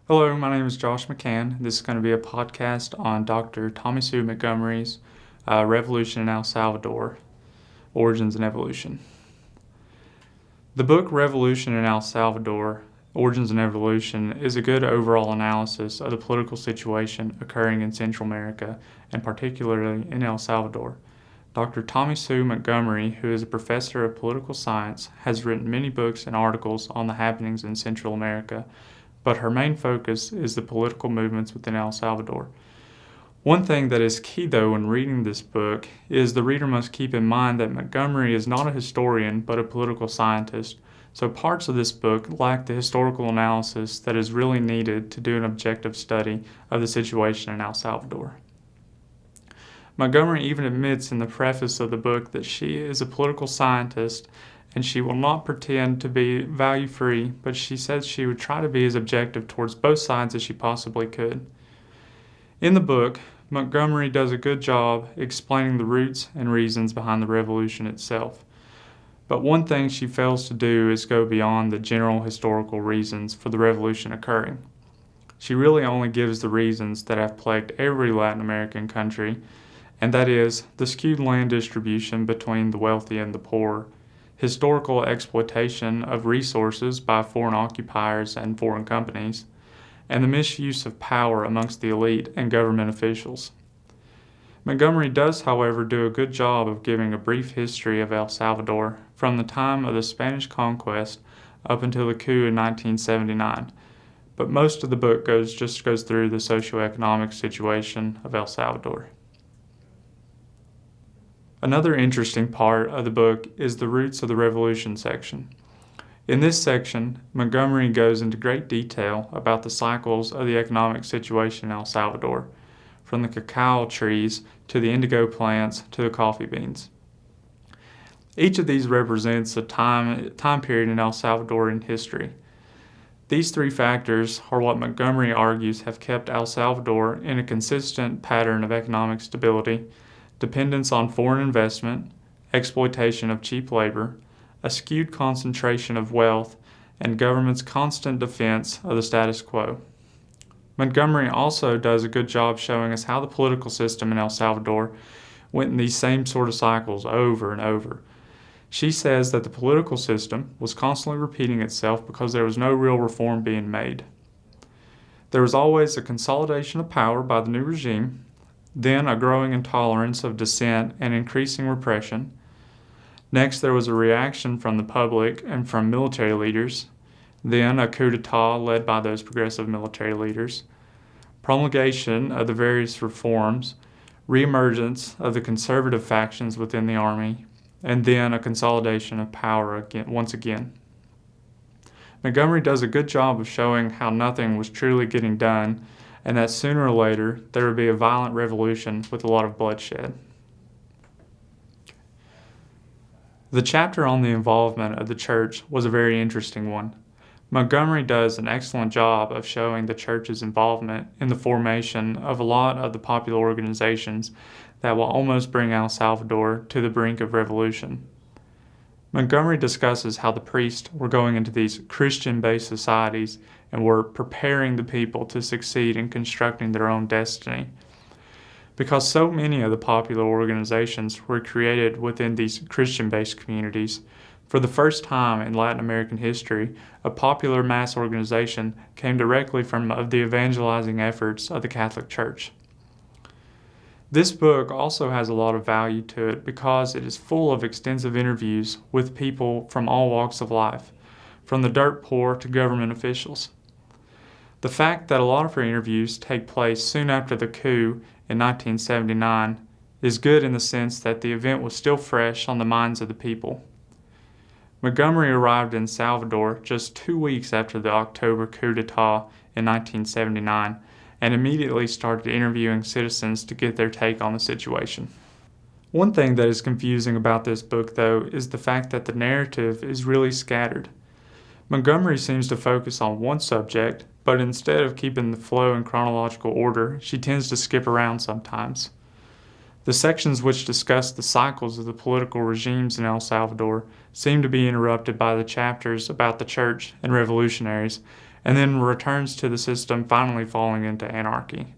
Hello, my name is Josh McCann. This is going to be a podcast on Dr. Thomas Sue Montgomery's Revolution in El Salvador, Origins and Evolution. The book Revolution in El Salvador, Origins and Evolution is a good overall analysis of the political situation occurring in Central America, and particularly in El Salvador. Dr. Thomas Sue Montgomery, who is a professor of political science, has written many books and articles on the happenings in Central America, but her main focus is the political movements within El Salvador. One thing that is key, though, when reading this book is the reader must keep in mind that Montgomery is not a historian but a political scientist, so parts of this book lack the historical analysis that is really needed to do an objective study of the situation in El Salvador. Montgomery even admits in the preface of the book that she is a political scientist and she will not pretend to be value-free, but she says she would try to be as objective towards both sides as she possibly could. In the book, Montgomery does a good job explaining the roots and reasons behind the revolution itself. But one thing she fails to do is go beyond the general historical reasons for the revolution occurring. She really only gives the reasons that have plagued every Latin American country, and that is the skewed land distribution between the wealthy and the poor, historical exploitation of resources by foreign occupiers and foreign companies, and the misuse of power amongst the elite and government officials. Montgomery does, however, do a good job of giving a brief history of El Salvador from the time of the Spanish conquest up until the coup in 1979, but most of the book goes through the socioeconomic situation of El Salvador. Another interesting part of the book is the roots of the revolution section. In this section, Montgomery goes into great detail about the cycles of the economic situation in El Salvador, from the cacao trees to the indigo plants to the coffee beans. Each of these represents a time period in El Salvadorian history. These three factors are what Montgomery argues have kept El Salvador in a consistent pattern of economic stability, dependence on foreign investment, exploitation of cheap labor, a skewed concentration of wealth, and government's constant defense of the status quo. Montgomery also does a good job showing us how the political system in El Salvador went in these same sort of cycles over and over. She says that the political system was constantly repeating itself because there was no real reform being made. There was always a consolidation of power by the new regime, then a growing intolerance of dissent and increasing repression. Next, there was a reaction from the public and from military leaders, then a coup d'etat led by those progressive military leaders, promulgation of the various reforms, reemergence of the conservative factions within the army, and then a consolidation of power once again. Montgomery does a good job of showing how nothing was truly getting done, and that sooner or later there would be a violent revolution with a lot of bloodshed. The chapter on the involvement of the church was a very interesting one. Montgomery does an excellent job of showing the church's involvement in the formation of a lot of the popular organizations that will almost bring El Salvador to the brink of revolution. Montgomery discusses how the priests were going into these Christian-based societies and were preparing the people to succeed in constructing their own destiny. Because so many of the popular organizations were created within these Christian-based communities, for the first time in Latin American history, a popular mass organization came directly from the evangelizing efforts of the Catholic Church. This book also has a lot of value to it because it is full of extensive interviews with people from all walks of life, from the dirt poor to government officials. The fact that a lot of her interviews take place soon after the coup in 1979 is good in the sense that the event was still fresh on the minds of the people. Montgomery arrived in Salvador just 2 weeks after the October coup d'etat in 1979 and immediately started interviewing citizens to get their take on the situation. One thing that is confusing about this book, though, is the fact that the narrative is really scattered. Montgomery seems to focus on one subject, but instead of keeping the flow in chronological order, she tends to skip around sometimes. The sections which discuss the cycles of the political regimes in El Salvador seem to be interrupted by the chapters about the church and revolutionaries, and then returns to the system finally falling into anarchy.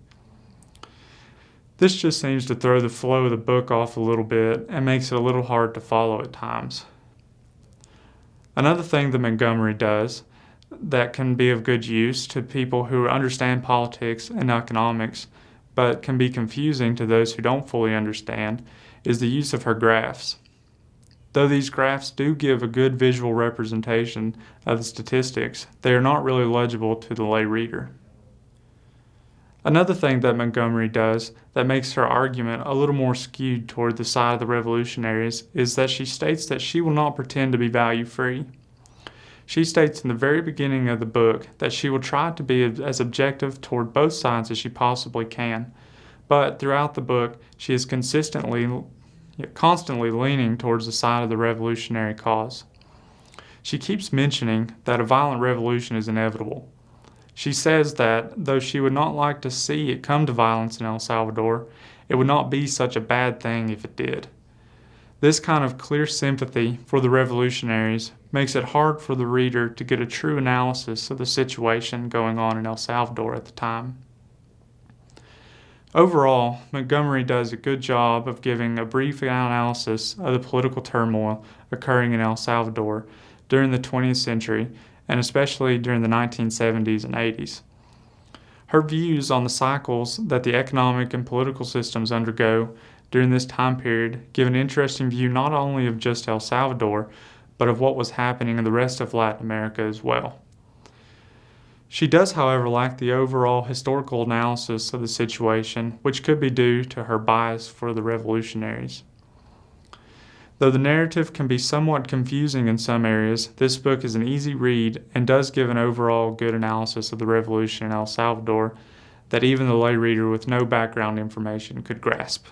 This just seems to throw the flow of the book off a little bit and makes it a little hard to follow at times. Another thing that Montgomery does that can be of good use to people who understand politics and economics, but can be confusing to those who don't fully understand, is the use of her graphs. Though these graphs do give a good visual representation of the statistics, they are not really legible to the lay reader. Another thing that Montgomery does that makes her argument a little more skewed toward the side of the revolutionaries is that she states that she will not pretend to be value-free. She states in the very beginning of the book that she will try to be as objective toward both sides as she possibly can, but throughout the book she is constantly leaning towards the side of the revolutionary cause. She keeps mentioning that a violent revolution is inevitable. She says that, though she would not like to see it come to violence in El Salvador, it would not be such a bad thing if it did. This kind of clear sympathy for the revolutionaries makes it hard for the reader to get a true analysis of the situation going on in El Salvador at the time. Overall, Montgomery does a good job of giving a brief analysis of the political turmoil occurring in El Salvador during the 20th century, and especially during the 1970s and 80s. Her views on the cycles that the economic and political systems undergo during this time period give an interesting view not only of just El Salvador, but of what was happening in the rest of Latin America as well. She does, however, lack the overall historical analysis of the situation, which could be due to her bias for the revolutionaries. Though the narrative can be somewhat confusing in some areas, this book is an easy read and does give an overall good analysis of the revolution in El Salvador that even the lay reader with no background information could grasp.